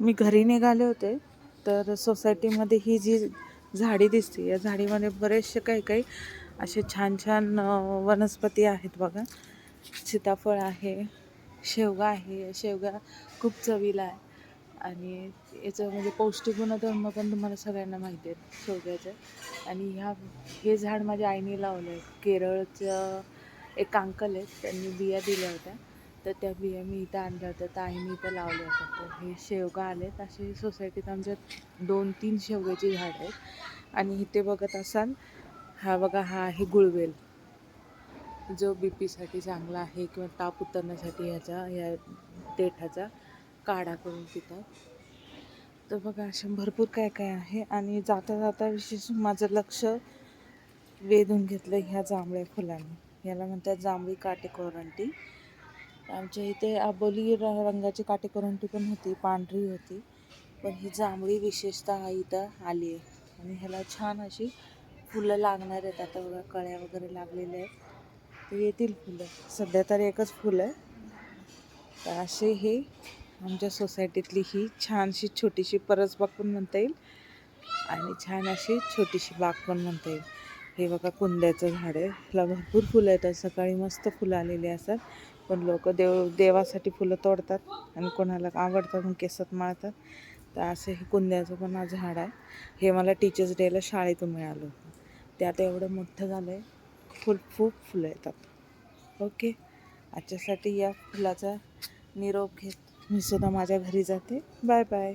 मी घरी निघाले होते तर सोसायटीमध्ये ही जी झाडी दिसते या झाडीमध्ये बरेचसे काही काही असे छान छान वनस्पती आहेत बघा. सीताफळ आहे, शेवगा आहे. शेवगा खूप चवीला आहे आणि याचं म्हणजे पौष्टिक गुणधर्म पण तुम्हाला सगळ्यांना माहिती आहेत शेवग्याचं. आणि हे झाड माझ्या आईने लावलं आहे. केरळचं एक अंकल आहेत, त्यांनी बिया दिल्या होत्या, तर त्या बिया मी इथं आणल्या होत्या, तर आईने इथं लावल्या होत्या. तर हे शेवगा आलेत. असे सोसायटीत आमच्या 2-3 शेवग्याची झाड आहेत. आणि इथे बघत असाल, हा बघा, हा आहे गुळवेल, जो बीपीसाठी चांगला आहे किंवा ताप उतरण्यासाठी या देठाचा काढा करून पितात. तर बघा असं भरपूर काय काय आहे. आणि जाता जाता विशेष माझं लक्ष वेधून घेतलं ह्या जांभळ्या फुलांनी. याला म्हणतात जांभळी काटेकोरंटी. आमच्या इथे आबोली रंगाची काटेकोरंटी पण होती, पांढरी होती, पण ही जांभळी विशेषतः इथं आली आहे. आणि ह्याला छान अशी फुलं लागणार आहेत. आता बघा कळ्या वगैरे लागलेल्या आहेत, तर येतील फुलं. सध्या तर एकच फुलं आहे. तर असे हे आमच्या सोसायटीतली ही छानशी छोटीशी परसबाग पण म्हणता येईल आणि छान अशी छोटीशी बाग पण म्हणता येईल. हे बघा कुंद्याचं झाड आहे, ह्याला भरपूर फुलं येतात. सकाळी मस्त फुलं आलेली असतात, पण लोक देवासाठी फुलं तोडतात आणि कोणाला आवडतात मग केसात माळतात. तर असं हे कुंद्याचं पण झाड आहे. हे मला टीचर्स डेला शाळेतून मिळालं होतं. ते आता एवढं मोठं झालं आहे, खूप फुलं येतात. ओके, आजच्यासाठी या फुलाचा निरोप घेत मी सुद्धा माझ्या घरी जाते. Bye bye.